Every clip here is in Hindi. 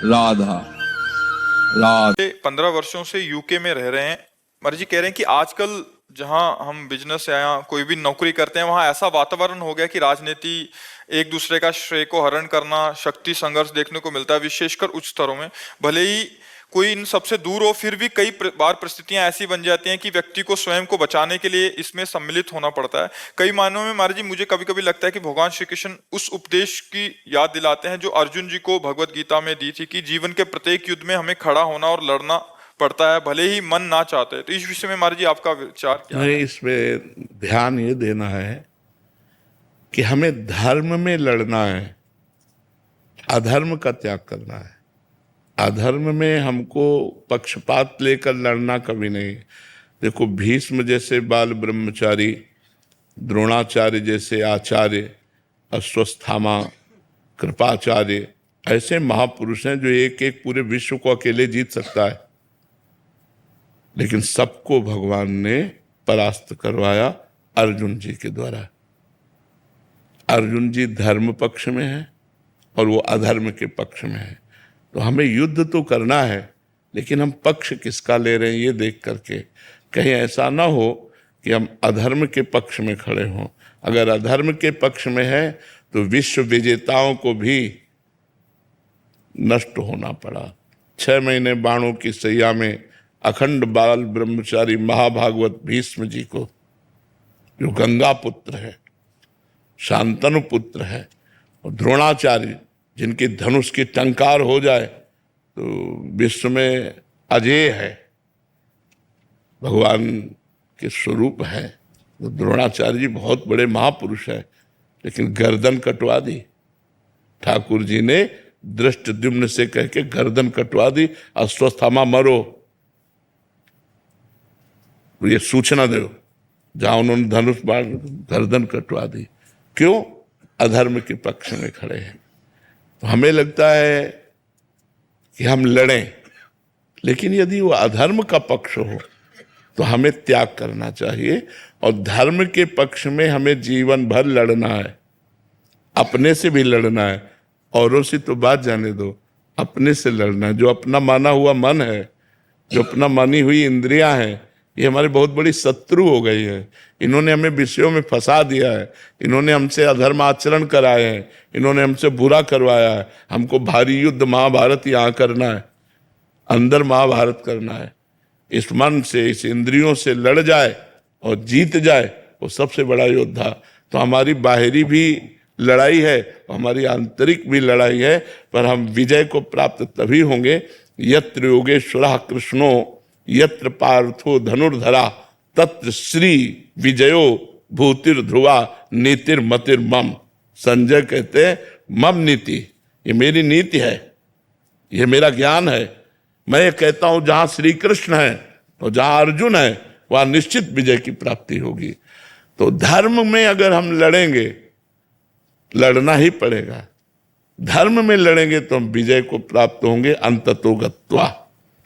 राधा राधा। 15 वर्षों से यूके में रह रहे हैं। मर्जी कह रहे हैं कि आजकल जहां हम बिजनेस या कोई भी नौकरी करते हैं वहां ऐसा वातावरण हो गया कि राजनीति, एक दूसरे का श्रेय को हरण करना, शक्ति संघर्ष देखने को मिलता है, विशेषकर उच्च स्तरों में। भले ही कोई इन सबसे दूर हो, फिर भी कई बार परिस्थितियां ऐसी बन जाती हैं कि व्यक्ति को स्वयं को बचाने के लिए इसमें सम्मिलित होना पड़ता है। कई मायनों में महाराज जी मुझे कभी कभी लगता है कि भगवान श्री कृष्ण उस उपदेश की याद दिलाते हैं जो अर्जुन जी को भगवत गीता में दी थी कि जीवन के प्रत्येक युद्ध में हमें खड़ा होना और लड़ना पड़ता है, भले ही मन ना चाहते। तो इस विषय में महाराज जी आपका विचार क्या है? नहीं, इसमें ध्यान ये देना है कि हमें धर्म में लड़ना है, अधर्म का त्याग करना है। अधर्म में हमको पक्षपात लेकर लड़ना कभी नहीं। देखो, भीष्म जैसे बाल ब्रह्मचारी, द्रोणाचार्य जैसे आचार्य, अश्वत्थामा, कृपाचार्य, ऐसे महापुरुष हैं जो एक एक पूरे विश्व को अकेले जीत सकता है, लेकिन सबको भगवान ने परास्त करवाया अर्जुन जी के द्वारा। अर्जुन जी धर्म पक्ष में है और वो अधर्म के पक्ष में है। तो हमें युद्ध तो करना है, लेकिन हम पक्ष किसका ले रहे हैं ये देख करके। कहीं ऐसा ना हो कि हम अधर्म के पक्ष में खड़े हों। अगर अधर्म के पक्ष में है तो विश्व विजेताओं को भी नष्ट होना पड़ा। 6 महीने बाणों की सैया में अखंड बाल ब्रह्मचारी महाभागवत भीष्म जी को, जो गंगा पुत्र है, शांतनु पुत्र है, और द्रोणाचार्य जिनकी धनुष की टंकार हो जाए तो विश्व में अजेय है, भगवान के स्वरूप है। तो द्रोणाचार्य जी बहुत बड़े महापुरुष है, लेकिन गर्दन कटवा दी। ठाकुर जी ने दृष्टद्युम्न से कह के गर्दन कटवा दी, अश्वत्थामा मरो, ये सूचना दो। जहां उन्होंने धनुष बाण गर्दन कटवा दी। क्यों? अधर्म के पक्ष में खड़े हैं। तो हमें लगता है कि हम लड़ें, लेकिन यदि वो अधर्म का पक्ष हो तो हमें त्याग करना चाहिए, और धर्म के पक्ष में हमें जीवन भर लड़ना है। अपने से भी लड़ना है, औरों से तो बात जाने दो, अपने से लड़ना है। जो अपना माना हुआ मन है, जो अपना मानी हुई इंद्रियां हैं, ये हमारी बहुत बड़ी शत्रु हो गई है। इन्होंने हमें विषयों में फंसा दिया है, इन्होंने हमसे अधर्म आचरण कराए हैं, इन्होंने हमसे बुरा करवाया है। हमको भारी युद्ध महाभारत यहाँ करना है, अंदर महाभारत करना है। इस मन से, इस इंद्रियों से लड़ जाए और जीत जाए, वो सबसे बड़ा योद्धा। तो हमारी बाहरी भी लड़ाई है, हमारी आंतरिक भी लड़ाई है, पर हम विजय को प्राप्त तभी होंगे यत्र योगेश्वरः कृष्णो यत्र पार्थो धनुर्धरा तत्र श्री विजयो भूतिर्ध्रुवा नीतिर्मतिर्मम। संजय कहते हैं मम नीति, ये मेरी नीति है, ये मेरा ज्ञान है। मैं ये कहता हूं जहां श्री कृष्ण है और जहां अर्जुन है वहां निश्चित विजय की प्राप्ति होगी। तो धर्म में अगर हम लड़ेंगे, लड़ना ही पड़ेगा। धर्म में लड़ेंगे तो हम विजय को प्राप्त होंगे अंततो गत्वा।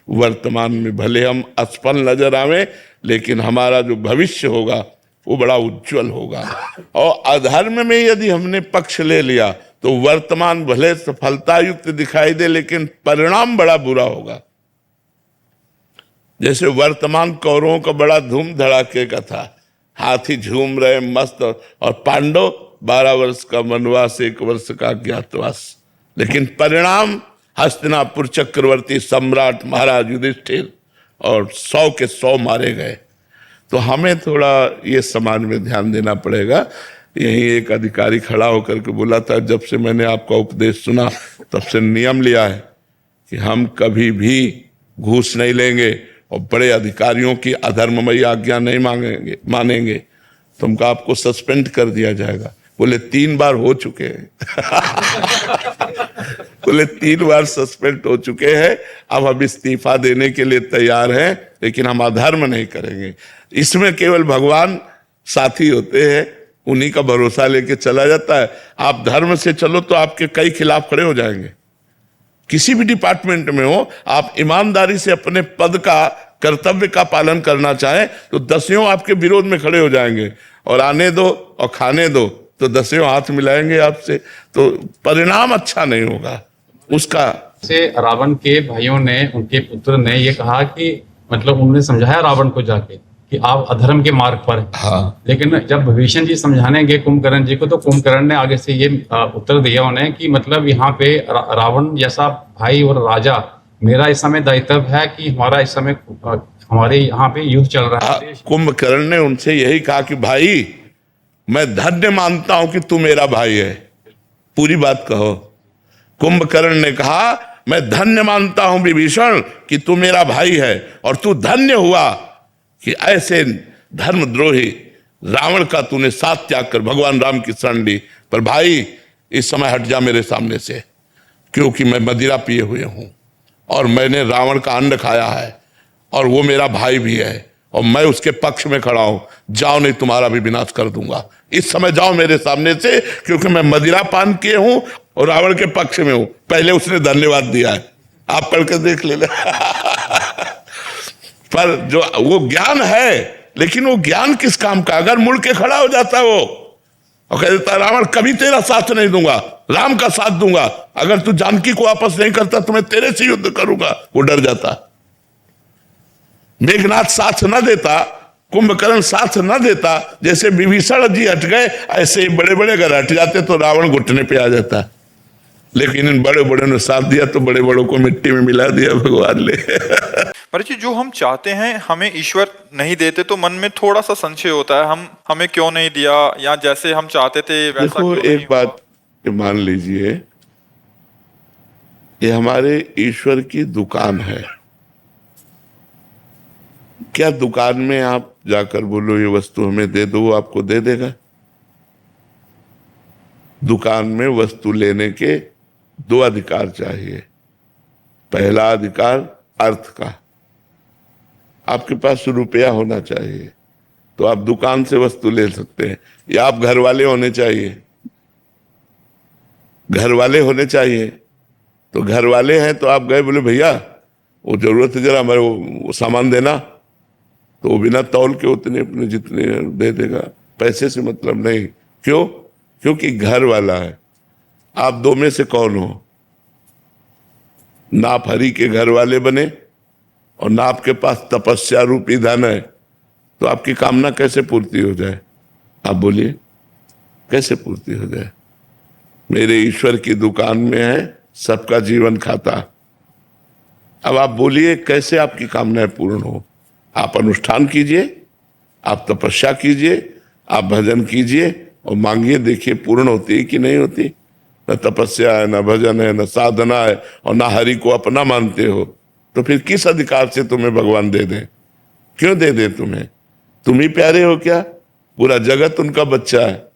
वर्तमान में भले हम असफल नजर आवे, लेकिन हमारा जो भविष्य होगा वो बड़ा उज्जवल होगा। और अधर्म में यदि हमने पक्ष ले लिया तो वर्तमान भले सफलता युक्त दिखाई दे, लेकिन परिणाम बड़ा बुरा होगा। जैसे वर्तमान कौरवों का बड़ा धूम धड़ाके का था, हाथी झूम रहे मस्त, और पांडव 12 वर्ष का वनवास, 1 वर्ष का अज्ञातवास। लेकिन परिणाम हस्तिनापुर चक्रवर्ती सम्राट महाराज युधिष्ठिर, और 100 के 100 मारे गए। तो हमें थोड़ा ये समाज में ध्यान देना पड़ेगा। यही एक अधिकारी खड़ा होकर के बोला था, जब से मैंने आपका उपदेश सुना तब से नियम लिया है कि हम कभी भी घूस नहीं लेंगे और बड़े अधिकारियों की अधर्ममयी आज्ञा नहीं मानेंगे। तुमको आपको सस्पेंड कर दिया जाएगा। बोले 3 बार हो चुके हैं। बोले 3 बार सस्पेंड हो चुके हैं, अब हम इस्तीफा देने के लिए तैयार हैं, लेकिन हम अधर्म नहीं करेंगे। इसमें केवल भगवान साथी होते हैं, उन्हीं का भरोसा लेके चला जाता है। आप धर्म से चलो तो आपके कई खिलाफ खड़े हो जाएंगे। किसी भी डिपार्टमेंट में हो, आप ईमानदारी से अपने पद का, कर्तव्य का पालन करना चाहें तो 10 आपके विरोध में खड़े हो जाएंगे, और आने दो और खाने दो तो 10 हाथ मिलाएंगे आपसे। तो परिणाम अच्छा नहीं होगा, उसका से रावण के भाइयों ने, उनके पुत्र ने ये कहा कि मतलब उन्होंने समझाया रावण को जाके कि आप अधर्म के मार्ग पर हैं। हाँ। लेकिन जब विभीषण जी समझाने गए कुंभकर्ण जी को, तो कुंभकर्ण ने आगे से ये उत्तर दिया उन्हें कि मतलब यहाँ पे रावण जैसा भाई और राजा, मेरा इस समय दायित्व है कि हमारा इस समय हमारे यहाँ पे युद्ध चल रहा है। कुंभकर्ण ने उनसे यही कहा कि भाई मैं धन्य मानता हूं कि तू मेरा भाई है। पूरी बात कहो। कुंभकर्ण ने कहा मैं धन्य मानता हूं विभीषण कि तू मेरा भाई है, और तू धन्य हुआ कि ऐसे धर्मद्रोही रावण का तूने साथ त्याग कर भगवान राम की शरण ली। पर भाई इस समय हट जा मेरे सामने से, क्योंकि मैं मदिरा पिए हुए हूं और मैंने रावण का अन्न खाया है, और वो मेरा भाई भी है, और मैं उसके पक्ष में खड़ा हूं। जाओ, नहीं तुम्हारा भी विनाश कर दूंगा। इस समय जाओ मेरे सामने से, क्योंकि मैं मदिरा पान किए हूं और रावण के पक्ष में हूं। पहले उसने धन्यवाद दिया है, आप पढ़ कर देख लेना। पर जो वो ज्ञान है, लेकिन वो ज्ञान किस काम का? अगर मुड़ के खड़ा हो जाता वो और कह देता रावण कभी तेरा साथ नहीं दूंगा, राम का साथ दूंगा, अगर तू जानकी को वापस नहीं करता तो मैं तेरे से युद्ध करूंगा, वो डर जाता। मेघनाथ साथ न देता, कुंभकर्ण साथ न देता, जैसे विभीषण जी हट गए, ऐसे बड़े बड़े अगर हट जाते तो रावण घुटने पे आ जाता। लेकिन इन बड़े बड़े ने साथ दिया तो बड़े बड़ों को मिट्टी में मिला दिया भगवान ने। महाराज जी, जो हम चाहते हैं हमें ईश्वर नहीं देते तो मन में थोड़ा सा संशय होता है, हमें क्यों नहीं दिया, या जैसे हम चाहते थे वैसा देखो, क्यों नहीं एक बात मान लीजिए, ये हमारे ईश्वर की दुकान है। क्या दुकान में आप जाकर बोलो ये वस्तु हमें दे दो, वो आपको दे देगा? दुकान में वस्तु लेने के दो अधिकार चाहिए। पहला अधिकार अर्थ का, आपके पास रुपया होना चाहिए तो आप दुकान से वस्तु ले सकते हैं, या आप घर वाले होने चाहिए। घर वाले होने चाहिए तो घर वाले हैं तो आप गए, बोले भैया वो जरूरत है, जरा हमारे वो सामान देना, तो वो बिना तौल के उतने अपने जितने दे देगा, पैसे से मतलब नहीं। क्यों? क्योंकि घर वाला है। आप दो में से कौन हो? ना आप हरि के घर वाले बने और ना आपके पास तपस्या रूपी धन है, तो आपकी कामना कैसे पूर्ति हो जाए? आप बोलिए, कैसे पूर्ति हो जाए? मेरे ईश्वर की दुकान में है सबका जीवन खाता। अब आप बोलिए कैसे आपकी कामनाएं पूर्ण हो? आप अनुष्ठान कीजिए, आप तपस्या कीजिए, आप भजन कीजिए और मांगिए, देखिए पूर्ण होती है कि नहीं होती। न तपस्या है, न भजन है, न साधना है, और न हरि को अपना मानते हो, तो फिर किस अधिकार से तुम्हें भगवान दे दें? क्यों दे दें तुम्हें? तुम ही प्यारे हो क्या? पूरा जगत उनका बच्चा है,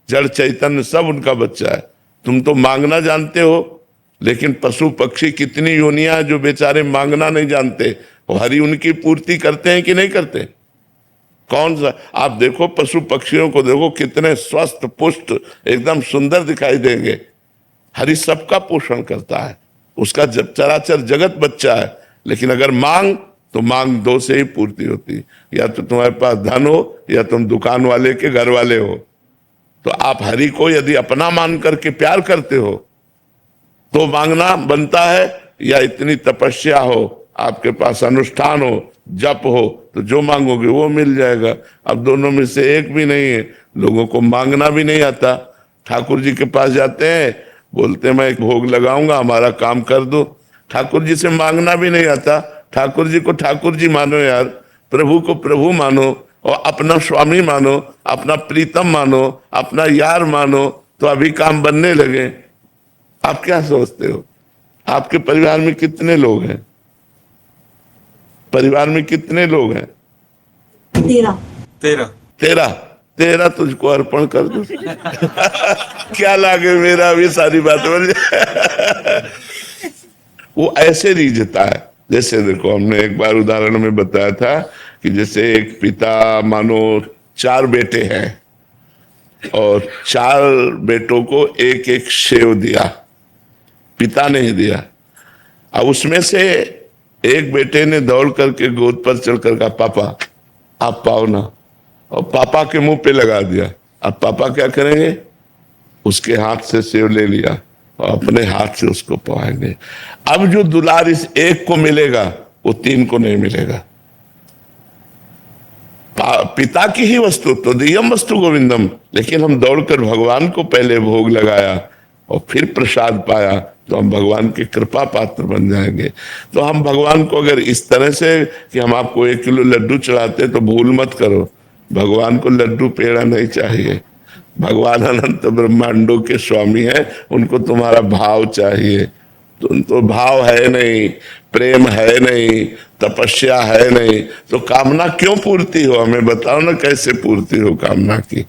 जड़ चैतन्य सब उनका बच्चा है। तुम तो मांगना जानते हो, लेकिन पशु पक्षी कितनी योनियां जो बेचारे मांगना नहीं जानते, और हरि उनकी पूर्ति करते हैं कि नहीं करते? कौन सा? आप देखो पशु पक्षियों को देखो, कितने स्वस्थ पुष्ट एकदम सुंदर दिखाई देंगे। हरि सबका पोषण करता है, उसका जब चराचर जगत बच्चा है। लेकिन अगर मांग तो मांग दो से ही पूर्ति होती, या तो तुम्हारे पास धन हो या तुम दुकान वाले के घर वाले हो। तो आप हरि को यदि अपना मान करके प्यार करते हो तो मांगना बनता है, या इतनी तपस्या हो, आपके पास अनुष्ठान हो, जप हो, तो जो मांगोगे वो मिल जाएगा। अब दोनों में से एक भी नहीं है। लोगों को मांगना भी नहीं आता। ठाकुर जी के पास जाते हैं, बोलते हैं मैं एक भोग लगाऊंगा, हमारा काम कर दो। ठाकुर जी से मांगना भी नहीं आता। ठाकुर जी को ठाकुर जी मानो यार, प्रभु को प्रभु मानो, और अपना स्वामी मानो, अपना प्रीतम मानो, अपना यार मानो, तो अभी काम बनने लगे। आप क्या सोचते हो? आपके परिवार में कितने लोग हैं? परिवार में कितने लोग हैं? 13 तुझको अर्पण कर दो। क्या लागे मेरा, भी सारी बात बोल। वो ऐसे रीझता है। जैसे देखो, हमने एक बार उदाहरण में बताया था कि जैसे एक पिता मानो 4 बेटे हैं और 4 बेटों को एक एक सेव दिया, पिता ने ही दिया। अब उसमें से एक बेटे ने दौड़ करके गोद पर चढ़कर कहा पापा आप पाओ ना, और पापा के मुंह पे लगा दिया। अब पापा क्या करेंगे? उसके हाथ से सेव ले लिया और अपने हाथ से उसको पाएंगे। अब जो दुलार इस एक को मिलेगा वो तीन को नहीं मिलेगा। पिता की ही वस्तु तो दियम वस्तु गोविंदम, लेकिन हम दौड़कर भगवान को पहले भोग लगाया और फिर प्रसाद पाया तो हम भगवान की कृपा पात्र बन जाएंगे। तो हम भगवान को अगर इस तरह से कि हम आपको 1 किलो लड्डू चढ़ाते तो भूल मत करो, भगवान को लड्डू पेड़ा नहीं चाहिए। भगवान अनंत ब्रह्मांडों के स्वामी है, उनको तुम्हारा भाव चाहिए। तो भाव है नहीं, प्रेम है नहीं, तपस्या है नहीं, तो कामना क्यों पूर्ति हो? हमें बताओ ना कैसे पूर्ति हो कामना की।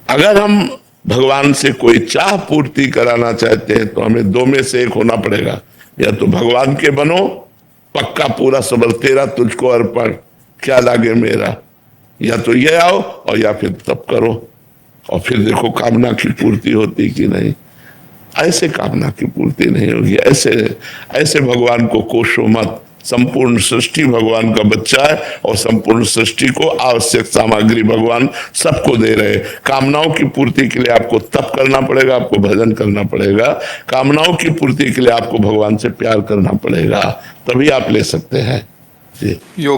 अगर हम भगवान से कोई चाह पूर्ति कराना चाहते हैं तो हमें 2 में से 1 होना पड़ेगा। या तो भगवान के बनो, पक्का पूरा सबर तेरा तुझको अर्पण, क्या लागे मेरा, या तो ये आओ और या फिर तप करो और फिर देखो कामना की पूर्ति होती कि नहीं। ऐसे कामना की पूर्ति नहीं होगी। ऐसे भगवान को कोसो मत। संपूर्ण सृष्टि भगवान का बच्चा है और संपूर्ण सृष्टि को आवश्यक सामग्री भगवान सबको दे रहे। कामनाओं की पूर्ति के लिए आपको तप करना पड़ेगा, आपको भजन करना पड़ेगा। कामनाओं की पूर्ति के लिए आपको भगवान से प्यार करना पड़ेगा, तभी आप ले सकते हैं। जी। योग